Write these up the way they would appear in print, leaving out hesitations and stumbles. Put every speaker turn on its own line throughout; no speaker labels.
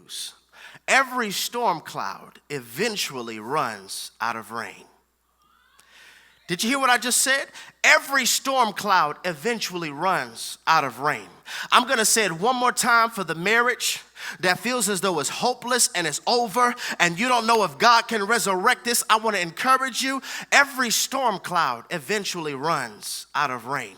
news. Every storm cloud eventually runs out of rain. Did you hear what I just said? Every storm cloud eventually runs out of rain. I'm going to say it one more time for the marriage that feels as though it's hopeless and it's over and you don't know if God can resurrect this. I want to encourage you. Every storm cloud eventually runs out of rain.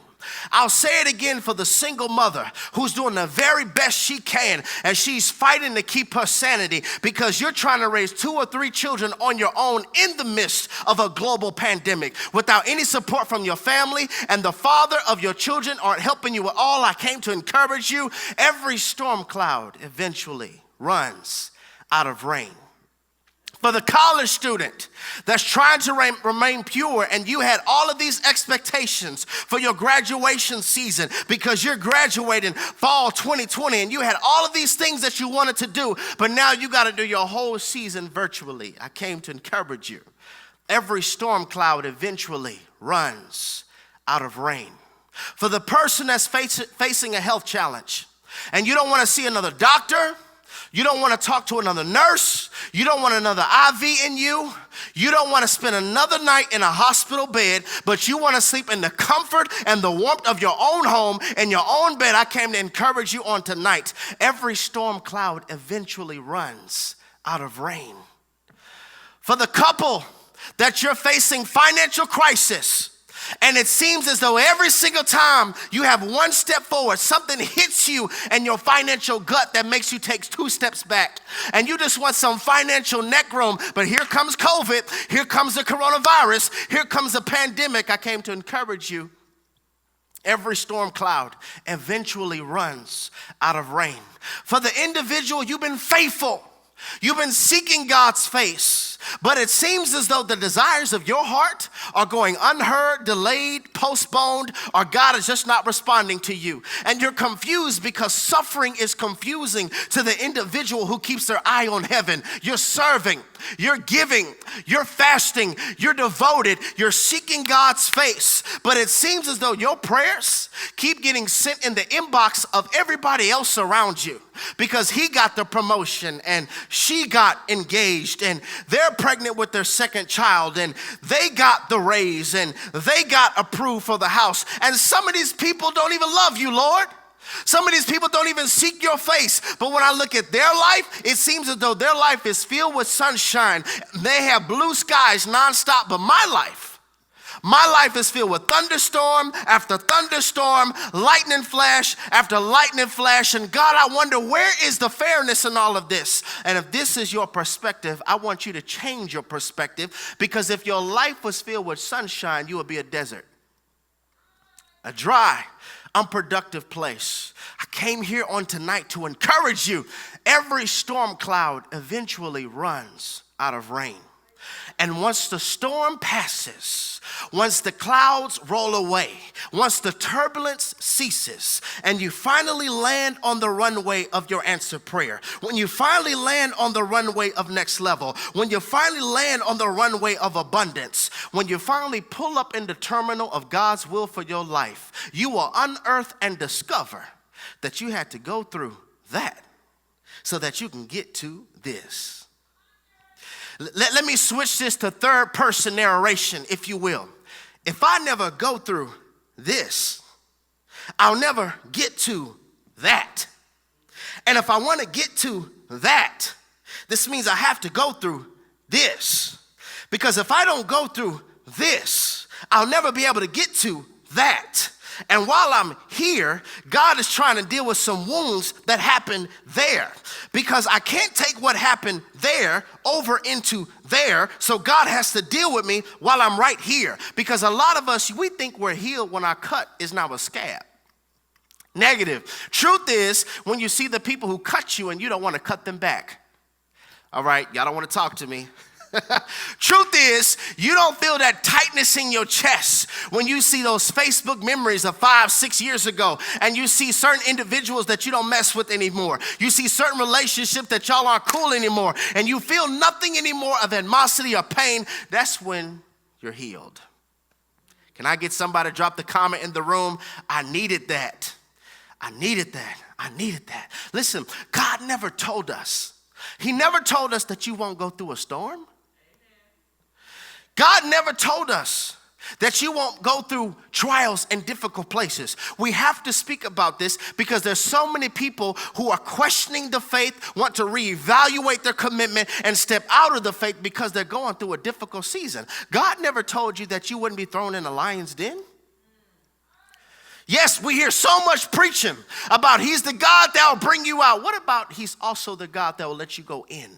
I'll say it again for the single mother who's doing the very best she can and she's fighting to keep her sanity because you're trying to raise 2 or 3 children on your own in the midst of a global pandemic without any support from your family, and the father of your children aren't helping you at all. I came to encourage you. Every storm cloud eventually runs out of rain. For the college student that's trying to remain pure and you had all of these expectations for your graduation season because you're graduating fall 2020 and you had all of these things that you wanted to do, but now you got to do your whole season virtually. I came to encourage you. Every storm cloud eventually runs out of rain. For the person that's facing a health challenge and you don't want to see another doctor, you don't want to talk to another nurse. You don't want another IV in you. You don't want to spend another night in a hospital bed, but you want to sleep in the comfort and the warmth of your own home, in your own bed. I came to encourage you on tonight. Every storm cloud eventually runs out of rain. For the couple that you're facing financial crisis, and it seems as though every single time you have one step forward, something hits you in your financial gut that makes you take 2 steps back. And you just want some financial neck room. But here comes COVID. Here comes the coronavirus. Here comes the pandemic. I came to encourage you. Every storm cloud eventually runs out of rain. For the individual, you've been faithful. You've been seeking God's face, but it seems as though the desires of your heart are going unheard, delayed, postponed, or God is just not responding to you. And you're confused because suffering is confusing to the individual who keeps their eye on heaven. You're serving, you're giving, you're fasting, you're devoted, you're seeking God's face, but it seems as though your prayers keep getting sent in the inbox of everybody else around you because he got the promotion and she got engaged and they're pregnant with their second child and they got the raise and they got approved for the house. And some of these people don't even love you, Lord. Some of these people don't even seek your face. But when I look at their life, it seems as though their life is filled with sunshine. They have blue skies nonstop. But my life is filled with thunderstorm after thunderstorm, lightning flash after lightning flash. And God, I wonder, where is the fairness in all of this? And if this is your perspective, I want you to change your perspective, because if your life was filled with sunshine, you would be a desert, a dry, unproductive place. I came here on tonight to encourage you. Every storm cloud eventually runs out of rain. And once the storm passes, once the clouds roll away, once the turbulence ceases, and you finally land on the runway of your answered prayer, when you finally land on the runway of next level, when you finally land on the runway of abundance, when you finally pull up in the terminal of God's will for your life, you will unearth and discover that you had to go through that so that you can get to this. Let me switch this to third person narration, if you will. If I never go through this, I'll never get to that. And if I want to get to that, this means I have to go through this. Because if I don't go through this, I'll never be able to get to that. And while I'm here, God is trying to deal with some wounds that happened there, because I can't take what happened there over into there. So God has to deal with me while I'm right here, because a lot of us, we think we're healed when our cut is now a scab. Negative. Truth is, when you see the people who cut you and you don't want to cut them back. All right, y'all don't want to talk to me. Truth is, you don't feel that tightness in your chest when you see those Facebook memories of 5-6 years ago, and you see certain individuals that you don't mess with anymore. You see certain relationships that y'all aren't cool anymore, and you feel nothing anymore of animosity or pain. That's when you're healed. Can I get somebody to drop the comment in the room? I needed that. I needed that. I needed that. Listen, God never told us He never told us that you won't go through a storm. God never told us that you won't go through trials and difficult places. We have to speak about this because there's so many people who are questioning the faith, want to reevaluate their commitment and step out of the faith because they're going through a difficult season. God never told you that you wouldn't be thrown in a lion's den. Yes, we hear so much preaching about he's the God that will bring you out. What about he's also the God that will let you go in?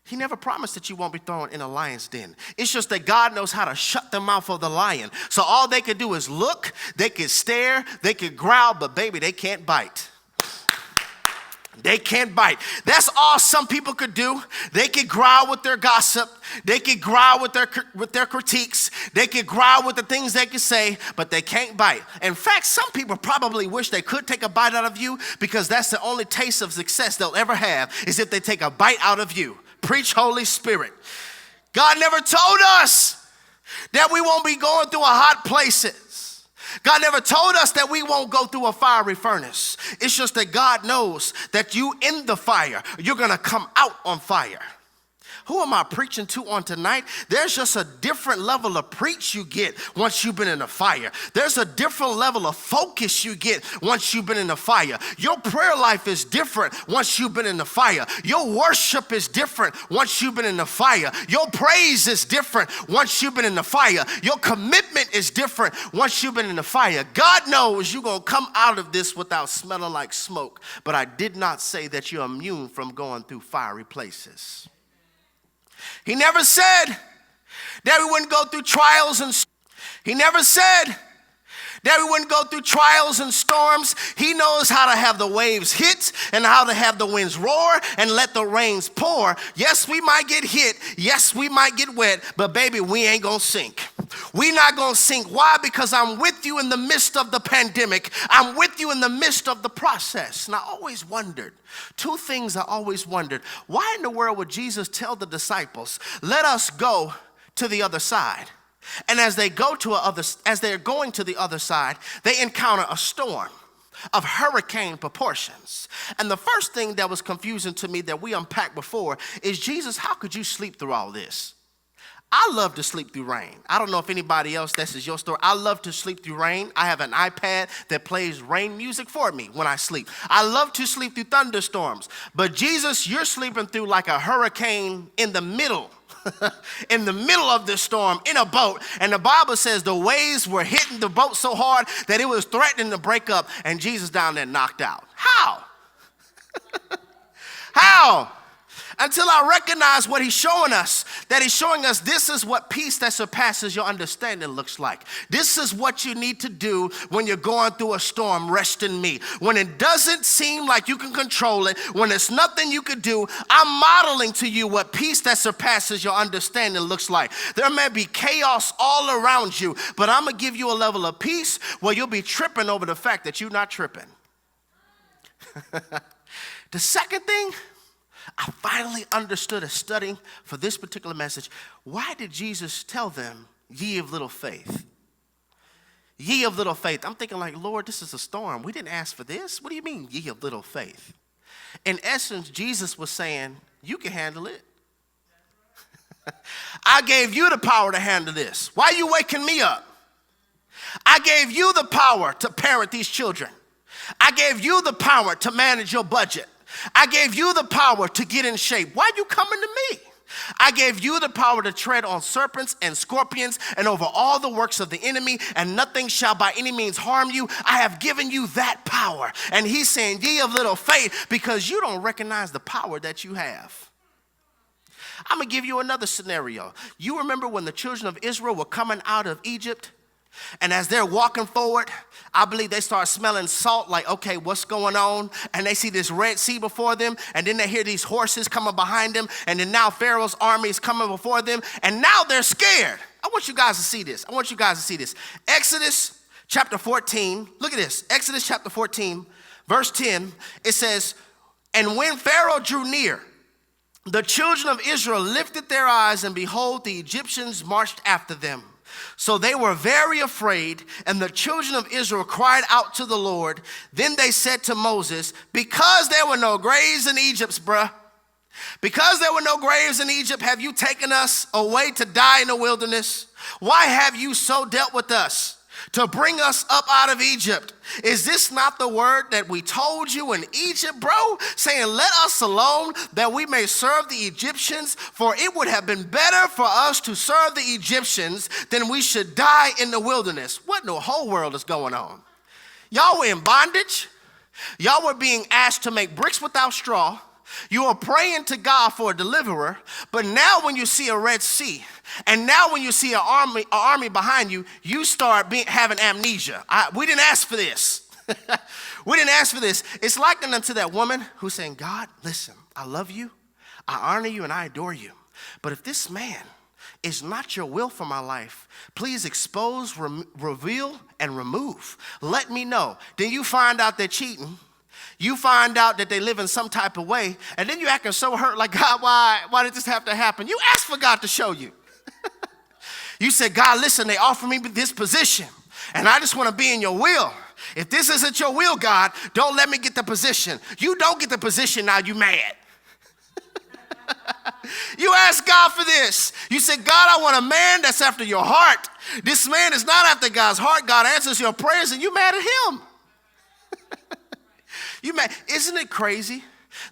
He never promised that you won't be thrown in a lion's den. It's just that God knows how to shut the mouth of the lion. So all they could do is look, they could stare, they could growl, but baby, they can't bite. They can't bite. That's all some people could do. They could growl with their gossip. They could growl with their critiques. They could growl with the things they could say, but they can't bite. In fact, some people probably wish they could take a bite out of you because that's the only taste of success they'll ever have is if they take a bite out of you. Preach, Holy Spirit. God never told us that we won't be going through a hot places. God never told us that we won't go through a fiery furnace. It's just that God knows that you in the fire, you're going to come out on fire. Who am I preaching to on tonight? There's just a different level of preach you get once you've been in the fire. There's a different level of focus you get once you've been in the fire. Your prayer life is different once you've been in the fire. Your worship is different once you've been in the fire. Your praise is different once you've been in the fire. Your commitment is different once you've been in the fire. God knows you're going to come out of this without smelling like smoke, but I did not say that you're immune from going through fiery places. He never said that we wouldn't go through trials and he never said that we wouldn't go through trials and storms. He knows how to have the waves hit and how to have the winds roar and let the rains pour. Yes, we might get hit. Yes, we might get wet, but baby, we ain't gonna sink. We're not gonna sink. Why? Because I'm with you in the midst of the pandemic. I'm with you in the midst of the process. And I always wondered, two things I always wondered. Why in the world would Jesus tell the disciples, let us go to the other side? And as they're going to the other side, they encounter a storm of hurricane proportions. And the first thing that was confusing to me that we unpacked before is, Jesus, how could you sleep through all this? I love to sleep through rain. I don't know if anybody else, this is your story. I love to sleep through rain. I have an iPad that plays rain music for me when I sleep. I love to sleep through thunderstorms. But Jesus, you're sleeping through like a hurricane in the middle. In the middle of this storm in a boat, and the Bible says the waves were hitting the boat so hard that it was threatening to break up, and Jesus down there knocked out. How? How? Until I recognize what he's showing us, that he's showing us this is what peace that surpasses your understanding looks like. This is what you need to do when you're going through a storm. Rest in me. When it doesn't seem like you can control it, when there's nothing you can do, I'm modeling to you what peace that surpasses your understanding looks like. There may be chaos all around you, but I'm going to give you a level of peace where you'll be tripping over the fact that you're not tripping. The second thing, I finally understood as studying for this particular message, why did Jesus tell them, ye of little faith? Ye of little faith. I'm thinking like, Lord, this is a storm. We didn't ask for this. What do you mean, ye of little faith? In essence, Jesus was saying, you can handle it. I gave you the power to handle this. Why are you waking me up? I gave you the power to parent these children. I gave you the power to manage your budget. I gave you the power to get in shape. Why are you coming to me? I gave you the power to tread on serpents and scorpions and over all the works of the enemy, and nothing shall by any means harm you. I have given you that power. And he's saying, ye of little faith, because you don't recognize the power that you have. I'm going to give you another scenario. You remember when the children of Israel were coming out of Egypt? And as they're walking forward, I believe they start smelling salt, like, okay, what's going on? And they see this Red Sea before them, and then they hear these horses coming behind them, and then now Pharaoh's army is coming before them, and now they're scared. I want you guys to see this. Exodus chapter 14, look at this. Exodus chapter 14, verse 10, it says, and when Pharaoh drew near, the children of Israel lifted their eyes, and behold, the Egyptians marched after them. So they were very afraid, and the children of Israel cried out to the Lord. Then they said to Moses, because there were no graves in Egypt, because there were no graves in Egypt, have you taken us away to die in the wilderness? Why have you so dealt with us to bring us up out of Egypt? Is this not the word that we told you in Egypt, bro? Saying, let us alone that we may serve the Egyptians, for it would have been better for us to serve the Egyptians than we should die in the wilderness. What in the whole world is going on? Y'all were in bondage. Y'all were being asked to make bricks without straw. You are praying to God for a deliverer, but now when you see a Red Sea, and now when you see an army behind you, you start having amnesia. We didn't ask for this. We didn't ask for this. It's likened unto that woman who's saying, God, listen, I love you, I honor you, and I adore you. But if this man is not your will for my life, please expose, reveal, and remove. Let me know. Then you find out they're cheating. You find out that they live in some type of way, and then you're acting so hurt, like, God, why did this have to happen? You asked for God to show you. You said, God, listen, they offer me this position, and I just want to be in your will. If this isn't your will, God, don't let me get the position. You don't get the position, now you mad. You asked God for this. You said, God, I want a man that's after your heart. This man is not after God's heart. God answers your prayers, and you mad at him. Isn't it crazy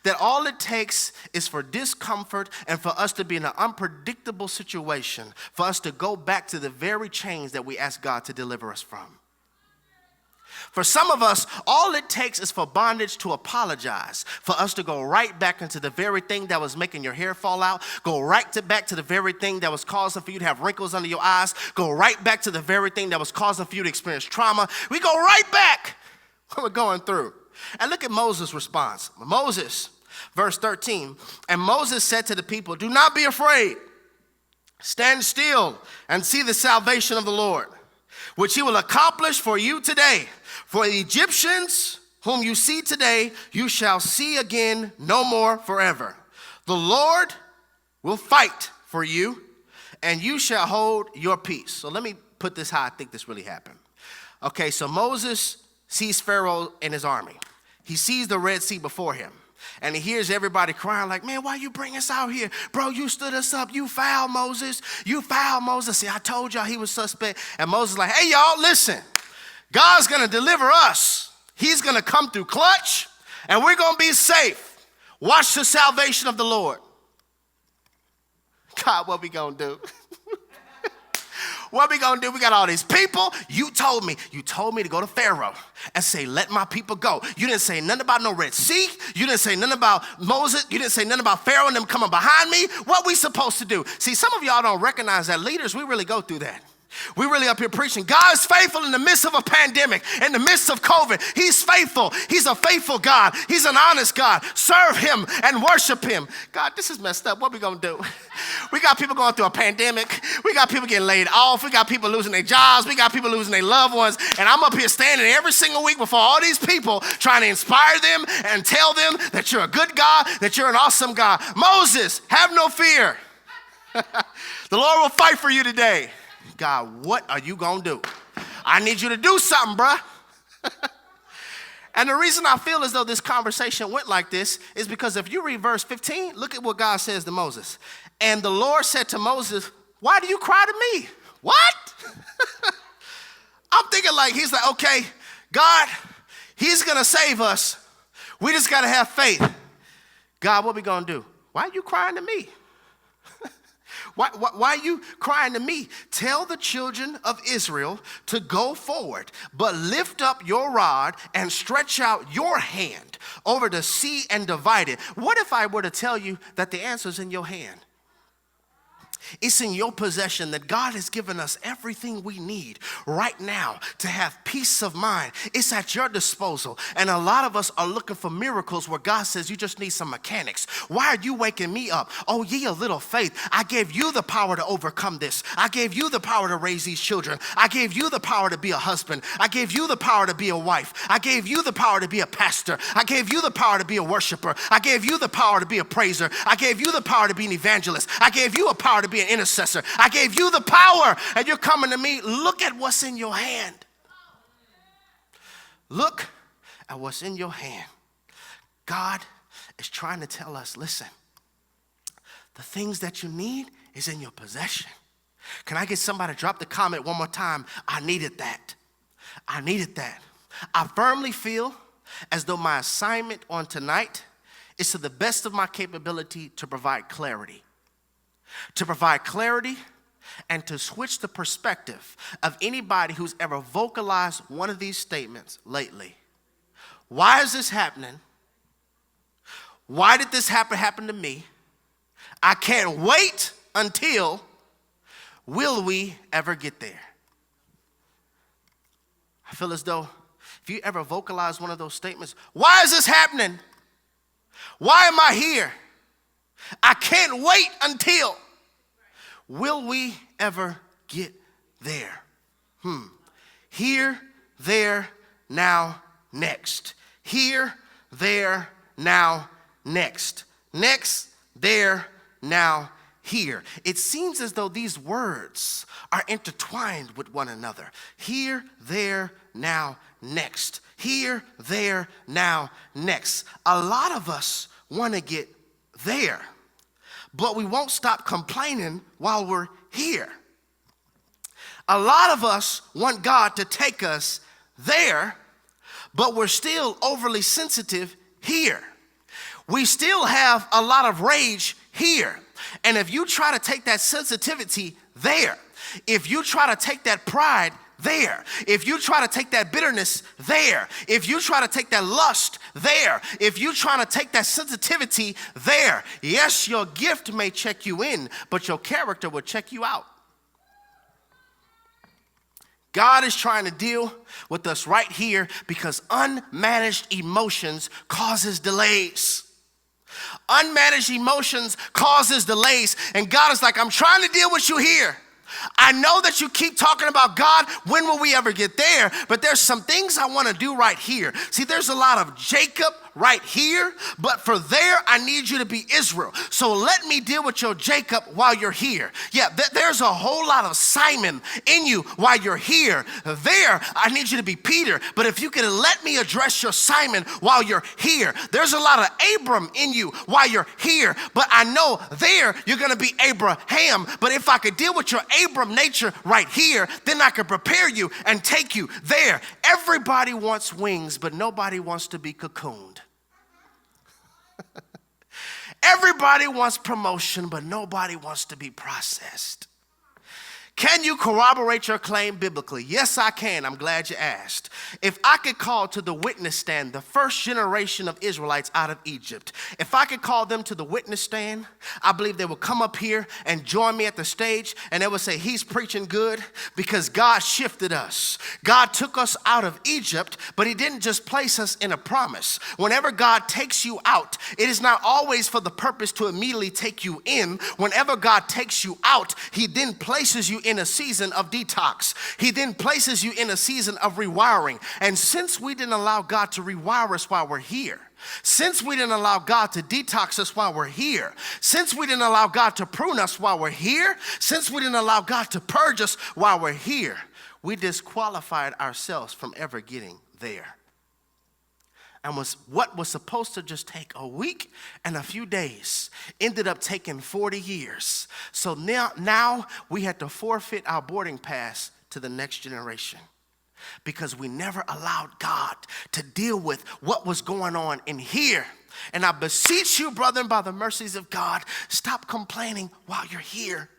that all it takes is for discomfort and for us to be in an unpredictable situation, for us to go back to the very chains that we asked God to deliver us from? For some of us, all it takes is for bondage to apologize, for us to go right back into the very thing that was making your hair fall out, go back to the very thing that was causing for you to have wrinkles under your eyes, go right back to the very thing that was causing for you to experience trauma. We go right back when we're going through. And look at Moses' response. Moses, verse 13, and Moses said to the people, do not be afraid. Stand still and see the salvation of the Lord, which he will accomplish for you today. For the Egyptians whom you see today, you shall see again no more forever. The Lord will fight for you, and you shall hold your peace. So let me put this how I think this really happened. Okay, so Moses sees Pharaoh and his army. He sees the Red Sea before him, and he hears everybody crying like, man, why you bring us out here? Bro, you stood us up. You foul, Moses. You foul, Moses. See, I told y'all he was suspect. And Moses is like, hey, y'all, listen. God's going to deliver us. He's going to come through clutch, and we're going to be safe. Watch the salvation of the Lord. God, what we going to do? What we going to do? We got all these people. You told me to go to Pharaoh and say, let my people go. You didn't say nothing about no Red Sea. You didn't say nothing about Moses. You didn't say nothing about Pharaoh and them coming behind me. What we supposed to do? See, some of y'all don't recognize that leaders, we really go through that. We really up here preaching. God is faithful in the midst of a pandemic, in the midst of COVID. He's faithful. He's a faithful God. He's an honest God. Serve him and worship him. God, this is messed up. What we going to do? We got people going through a pandemic. We got people getting laid off. We got people losing their jobs. We got people losing their loved ones. And I'm up here standing every single week before all these people trying to inspire them and tell them that you're a good God, that you're an awesome God. Moses, have no fear. The Lord will fight for you today. God, what are you going to do? I need you to do something, bruh. And the reason I feel as though this conversation went like this is because if you read verse 15, look at what God says to Moses. And the Lord said to Moses, why do you cry to me? What? I'm thinking like, he's like, okay, God, he's going to save us. We just got to have faith. God, what we going to do? Why are you crying to me? Why are you crying to me? Tell the children of Israel to go forward, but lift up your rod and stretch out your hand over the sea and divide it. What if I were to tell you that the answer's in your hand? It's in your possession, that God has given us everything we need right now to have peace of mind. It's at your disposal. And a lot of us are looking for miracles where God says you just need some mechanics. Why are you waking me up? Oh, ye of little faith. I gave you the power to overcome this. I gave you the power to raise these children. I gave you the power to be a husband. I gave you the power to be a wife. I gave you the power to be a pastor. I gave you the power to be a worshiper. I gave you the power to be a praiser. I gave you the power to be an evangelist. I gave you a power to be an intercessor. I gave you the power, and you're coming to me. Look at what's in your hand. Look at what's in your hand. God is trying to tell us, listen, the things that you need is in your possession. Can I get somebody to drop the comment one more time? I needed that. I needed that. I firmly feel as though my assignment on tonight is to the best of my capability to provide clarity. To provide clarity and to switch the perspective of anybody who's ever vocalized one of these statements lately. Why is this happening? Why did this happen to me? I can't wait until. Will we ever get there? I feel as though if you ever vocalize one of those statements, why is this happening? Why am I here? I can't wait until. Will we ever get there? Here, there, now, next. Here, there, now, next. Next, there, now, here. It seems as though these words are intertwined with one another. Here, there, now, next. Here, there, now, next. A lot of us want to get there, but we won't stop complaining while we're here. A lot of us want God to take us there, but we're still overly sensitive here. We still have a lot of rage here. And if you try to take that sensitivity there, if you try to take that pride there, if you try to take that bitterness there, if you try to take that lust there, if you try to take that sensitivity there, yes, your gift may check you in, but your character will check you out. God is trying to deal with us right here because unmanaged emotions causes delays. Unmanaged emotions causes delays. And God is like, I'm trying to deal with you here. I know that you keep talking about God, when will we ever get there? But there's some things I want to do right here. See, there's a lot of Jacob right here, but for there, I need you to be Israel. So let me deal with your Jacob while you're here. Yeah, there's a whole lot of Simon in you while you're here. There, I need you to be Peter. But if you can let me address your Simon while you're here. There's a lot of Abram in you while you're here. But I know there, you're going to be Abraham. But if I could deal with your Abram nature right here, then I could prepare you and take you there. Everybody wants wings, but nobody wants to be cocooned. Everybody wants promotion, but nobody wants to be processed. Can you corroborate your claim biblically? Yes, I can. I'm glad you asked. If I could call to the witness stand the first generation of Israelites out of Egypt, if I could call them to the witness stand, I believe they would come up here and join me at the stage, and they would say, he's preaching good because God shifted us. God took us out of Egypt, but he didn't just place us in a promise. Whenever God takes you out, it is not always for the purpose to immediately take you in. Whenever God takes you out, he then places you in a season of detox. He then places you in a season of rewiring. And since we didn't allow God to rewire us while we're here, since we didn't allow God to detox us while we're here, since we didn't allow God to prune us while we're here, since we didn't allow God to purge us while we're here, we disqualified ourselves from ever getting there. And what was supposed to just take a week and a few days ended up taking 40 years. So now we had to forfeit our boarding pass to the next generation because we never allowed God to deal with what was going on in here. And I beseech you, brethren, by the mercies of God, stop complaining while you're here.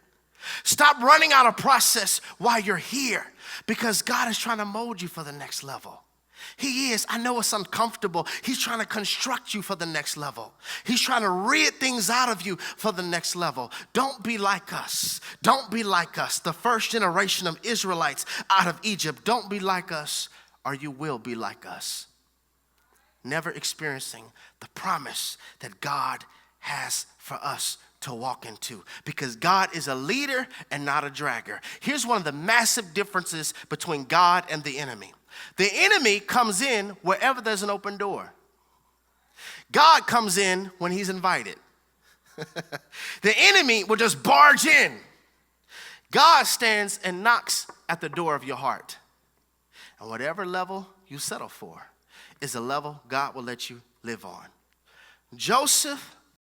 Stop running out of process while you're here because God is trying to mold you for the next level. He is. I know it's uncomfortable. He's trying to construct you for the next level. He's trying to rid things out of you for the next level. Don't be like us. Don't be like us. The first generation of Israelites out of Egypt. Don't be like us, or you will be like us. Never experiencing the promise that God has for us to walk into, because God is a leader and not a dragger. Here's one of the massive differences between God and the enemy. The enemy comes in wherever there's an open door. God comes in when he's invited. The enemy will just barge in God stands and knocks at the door of your heart. And whatever level you settle for is the level God will let you live on. Joseph